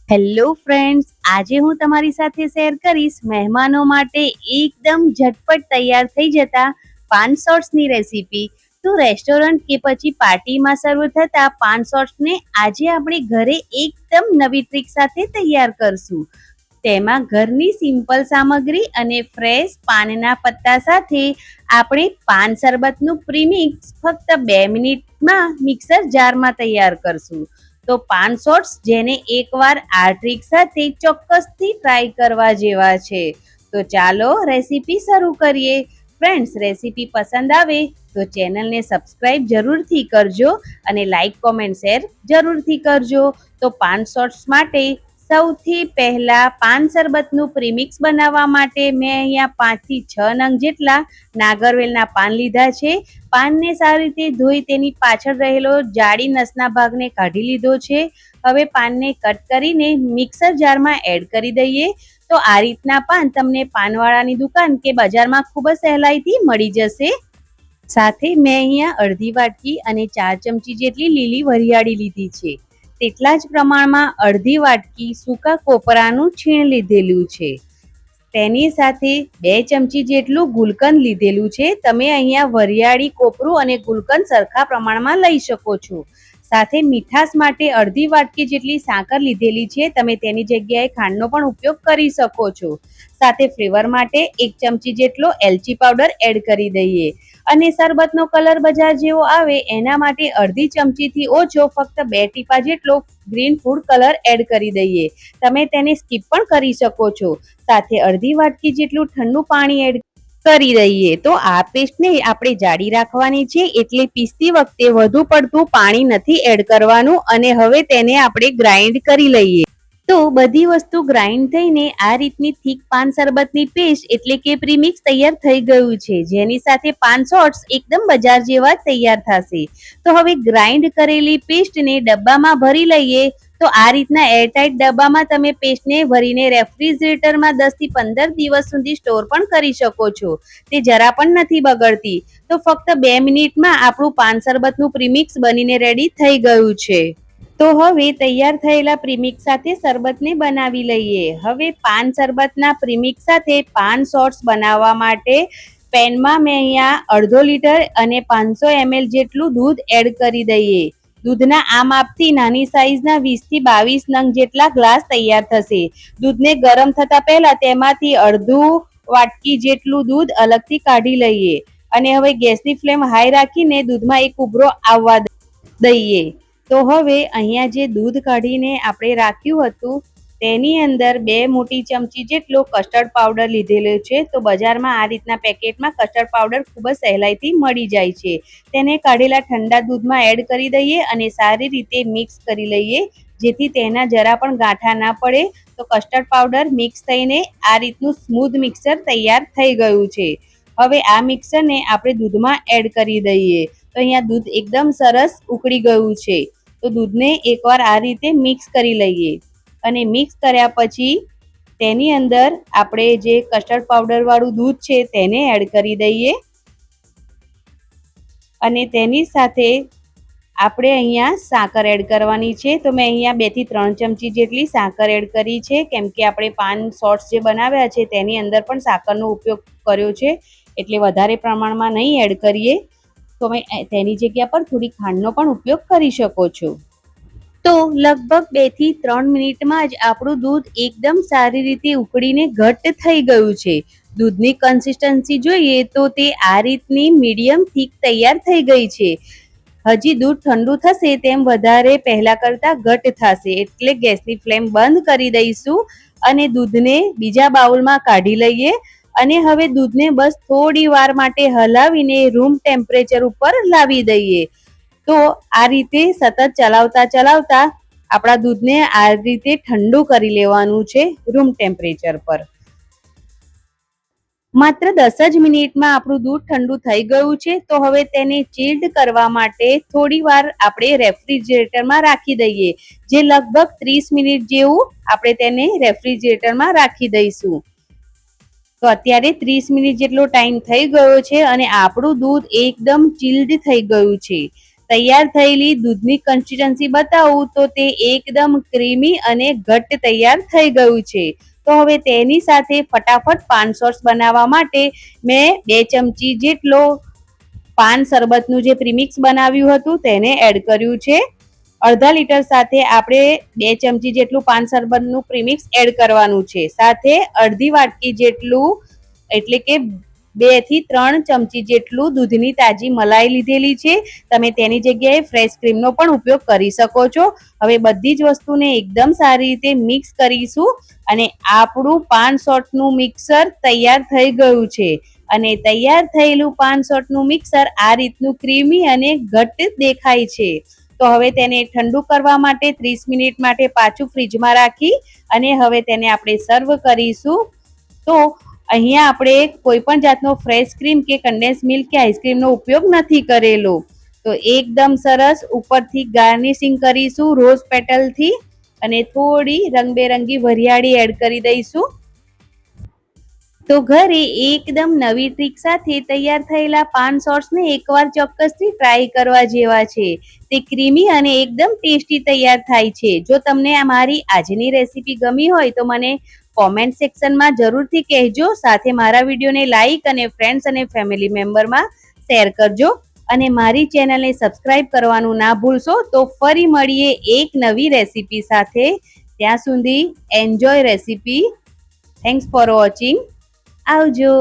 Hello friends, આજે હું તમારી સાથે શેર કરીશ મહેમાનો માટે એકદમ ઝટપટ તૈયાર થઈ જતા પાન શોર્ટ્સની રેસીપી. તો રેસ્ટોરન્ટ કે પછી પાર્ટીમાં સર્વ થતા પાન શોર્ટ્સને આજે આપણે ઘરે એકદમ નવી ટ્રીક સાથે તૈયાર કરશું. તેમાં ઘરની સિમ્પલ સામગ્રી અને ફ્રેશ પાનના પત્તા સાથે આપણે પાન શરબતનું પ્રીમિક્સ ફક્ત 2 મિનિટમાં મિક્સર જારમાં તૈયાર કરશું. તો પાન શોર્ટ્સ જેને એકવાર આ ટ્રીક સાથે ચોક્કસથી ટ્રાય કરવા જેવા છે. તો ચાલો રેસીપી શરૂ કરીએ. ફ્રેન્ડ્સ, રેસીપી પસંદ આવે તો ચેનલને સબસ્ક્રાઇબ જરૂરથી કરજો અને લાઈક કોમેન્ટ શેર જરૂરથી કરજો. તો પાન શોર્ટ્સ માટે સૌથી પહેલા પાન શરબતનું પ્રીમિક્સ બનાવવા માટે મેં અહીંયા 5 થી 6 નંગ જેટલા નાગરવેલના પાન લીધા છે. પાનને સારી રીતે ધોઈ તેની પાછળ રહેલો જાડી નસના ભાગને કાઢી લીધો છે. હવે પાનને કટ કરીને મિક્સર જારમાં એડ કરી દઈએ. તો આ રીતના પાન તમને પાનવાળાની દુકાન કે બજારમાં ખૂબ જ સહેલાઈથી મળી જશે. સાથે મેં અહીંયા અડધી વાટકી અને 4 ચમચી જેટલી લીલી વરિયાળી લીધી છે. તેટલા જ પ્રમાણમાં અડધી વાટકી સૂકા કોપરાનું છીણ લીધેલું છે. તેની સાથે 2 ચમચી જેટલું ગુલકંદ લીધેલું છે. તમે અહીંયા વરિયાળી, કોપરું અને ગુલકંદ સરખા પ્રમાણમાં લઈ શકો છો. સાથે મીઠાશ માટે અડધી વાટકી જેટલી સાકર લીધેલી છે. તમે તેની જગ્યાએ ખાંડનો પણ ઉપયોગ કરી શકો છો. સાથે ફ્લેવર માટે 1 ચમચી જેટલો એલચી પાવડર એડ કરી દઈએ. અને શરબતનો કલર બજાર જેવો આવે એના માટે અડધી ચમચીથી ઓછો ફક્ત 2 ટીપા જેટલો ગ્રીન ફૂડ કલર એડ કરી દઈએ. તમે તેને સ્કીપ પણ કરી શકો છો. સાથે અડધી વાટકી જેટલું ઠંડુ પાણી એડ કરી દઈએ. તો આ પેસ્ટને આપણે જાડી રાખવાની છે, એટલે પીસતી વખતે વધુ પડતું પાણી નથી એડ કરવાનું. અને હવે તેને આપણે ગ્રાઇન્ડ કરી લઈએ. તો બધી વસ્તુ ગ્રાઇન્ડ થઈને આ રીતની થીક પાન શરબતની પેસ્ટ એટલે કે પ્રીમિક્સ તૈયાર થઈ ગયું છે, જેની સાથે પાન શોર્ટ્સ એકદમ બજાર જેવા તૈયાર થશે. તો હવે ગ્રાઇન્ડ કરેલી પેસ્ટને ડબ્બામાં ભરી લઈએ. તો આ રીતના એરટાઇટ ડબ્બામાં તમે પેસ્ટને ભરીને રેફ્રિજરેટરમાં 10 થી 15 દિવસ સુધી સ્ટોર પણ કરી શકો છો. તે જરા પણ નથી બગડતી. તો ફક્ત 2 મિનિટમાં આપણું પાન શરબતનું પ્રીમિક્સ બનીને રેડી થઈ ગયું છે. તો હવે તૈયાર થયેલા પ્રીમિક્સ સાથે શરબતને બનાવી લઈએ. હવે પાન શરબતના પ્રીમિક્સ સાથે પાન શોર્ટ્સ બનાવવા માટે પેનમાં મેં અહીંયા અડધો લીટર અને 500 ml જેટલું દૂધ એડ કરી દઈએ. દૂધના આ માપથી નાની સાઈઝના 20 થી 22 નંગ જેટલા ગ્લાસ તૈયાર થશે. દૂધને ગરમ થતા પહેલા તેમાંથી અડધું વાટકી જેટલું દૂધ અલગથી કાઢી લઈએ. અને હવે ગેસની ફ્લેમ હાઈ રાખીને દૂધમાં એક ઉભરો આવવા દઈએ. તો હવે અહીંયા જે દૂધ કાઢીને આપણે રાખ્યું હતું તેની અંદર 2 મોટી ચમચી જેટલો કસ્ટર્ડ પાવડર લીધેલો છે. તો બજારમાં આ રીતના પેકેટમાં કસ્ટર્ડ પાવડર ખૂબ જ સહેલાઈથી મળી જાય છે. તેને કાઢેલા ઠંડા દૂધમાં એડ કરી દઈએ અને સારી રીતે મિક્સ કરી લઈએ, જેથી તેના જરા પણ ગાંઠા ના પડે. તો કસ્ટર્ડ પાવડર મિક્સ થઈને આ રીતનું સ્મૂધ મિક્સર તૈયાર થઈ ગયું છે. હવે આ મિક્સરને આપણે દૂધમાં એડ કરી દઈએ. તો અહીંયા દૂધ એકદમ સરસ ઉકળી ગયું છે. તો દૂધને એકવાર આ રીતે મિક્સ કરી લઈએ. અને મિક્સ કર્યા પછી તેની અંદર આપણે જે કસ્ટર્ડ પાવડર વાળું દૂધ છે તેને એડ કરી દઈએ. અને તેની સાથે આપણે અહીંયા સાકર એડ કરવાની છે. તો મેં અહીંયા 2 થી 3 ચમચી જેટલી સાકર એડ કરી છે, કેમ કે આપણે પાન શોર્ટ્સ જે બનાવ્યા છે તેની અંદર પણ સાકરનો ઉપયોગ કર્યો છે, એટલે વધારે પ્રમાણમાં નહીં એડ કરીએ. તો તમે તેની જગ્યા પર થોડી ખાંડનો પણ ઉપયોગ કરી શકો છો. તો લગભગ 2 થી 3 મિનિટમાં જ આપણું દૂધ એકદમ સારી રીતે ઉકળીને ઘટ્ટ થઈ ગયું છે. દૂધની કન્સિસ્ટન્સી જોઈએ તો તે આ રીતની મીડિયમ થીક તૈયાર થઈ ગઈ છે. હજી દૂધ ઠંડુ થશે તેમ વધારે પહેલા કરતા ઘટ્ટ થશે, એટલે ગેસની ફ્લેમ બંધ કરી દઈશું અને દૂધને બીજા બાઉલમાં કાઢી લઈએ. અને હવે દૂધને બસ થોડી વાર માટે હલાવીને રૂમ ટેમ્પરેચર ઉપર લાવી દઈએ. તો આ રીતે સતત ચલાવતા આપણા દૂધને આ રીતે ઠંડુ કરી લેવાનું છે રૂમ ટેમ્પરેચર પર. માત્ર 10 જ મિનિટમાં આપણું દૂધ ઠંડુ થઈ ગયું છે. તો હવે તેને ચીલ્ડ કરવા માટે થોડી વાર આપણે રેફ્રિજરેટરમાં રાખી દઈએ, જે લગભગ 30 મિનિટ જેવું આપણે તેને રેફ્રિજરેટરમાં રાખી દઈશું. તો અત્યારે 30 મિનિટ જેટલો ટાઈમ થઈ ગયો છે અને આપણું દૂધ એકદમ ચીલ્ડ થઈ ગયું છે. તૈયાર થયેલી દૂધની કન્સિસ્ટન્સી બતાવું તો તે એકદમ ક્રીમી અને ઘટ્ટ તૈયાર થઈ ગયું છે. તો હવે તેની સાથે ફટાફટ પાન સોસ બનાવવા માટે મેં 2 ચમચી જેટલો પાન શરબતનું જે પ્રીમિક્સ બનાવ્યું હતું તેને એડ કર્યું છે. અડધા લીટર સાથે આપણે 2 ચમચી જેટલું પાન શરબતનું પ્રીમિક્સ એડ કરવાનું છે. સાથે અડધી વાટકી જેટલું એટલે કે 2 થી 3 ચમચી જેટલું દૂધની તાજી મલાઈ લીધેલી છે. તમે તેની જગ્યાએ ફ્રેશ ક્રીમનો પણ ઉપયોગ કરી શકો છો. હવે બધી જ વસ્તુને એકદમ સારી રીતે મિક્સ કરીશું અને આપણું પાન સોસનું મિક્સર તૈયાર થઈ ગયું છે. અને તૈયાર થયેલું પાન સોસનું મિક્સર આ રીતનું ક્રીમી અને ઘટ્ટ દેખાય છે. તો હવે તેને ઠંડુ કરવા માટે 30 મિનિટ માટે પાછું ફ્રીજમાં રાખી અને હવે તેને આપણે સર્વ કરીશું. તો અહીંયા આપણે કોઈ પણ જાતનો ફ્રેશ ક્રીમ કે કન્ડેન્સ મિલ્ક કે આઈસ્ક્રીમનો ઉપયોગ નથી કરેલો. તો એકદમ સરસ ઉપરથી ગાર્નિશિંગ કરીશું રોઝ પેટલથી અને થોડી રંગબેરંગી વરિયાળી એડ કરી દઈશું. તો ઘરે એકદમ નવી ટ્રીક સાથે તૈયાર થયેલા પાન સોસને એકવાર ચોક્કસથી ટ્રાય કરવા જેવા છે. તે ક્રીમી અને એકદમ ટેસ્ટી તૈયાર થાય છે. જો તમને આ મારી આજની રેસીપી ગમી હોય તો મને કોમેન્ટ સેક્શનમાં જરૂરથી કહેજો. સાથે મારા વિડીયોને લાઈક અને ફ્રેન્ડ્સ અને ફેમિલી મેમ્બરમાં શેર કરજો અને મારી ચેનલને સબસ્ક્રાઇબ કરવાનું ના ભૂલશો. તો ફરી મળીએ એક નવી રેસીપી સાથે. ત્યાં સુધી enjoy recipe. Thanks for watching. આવજો.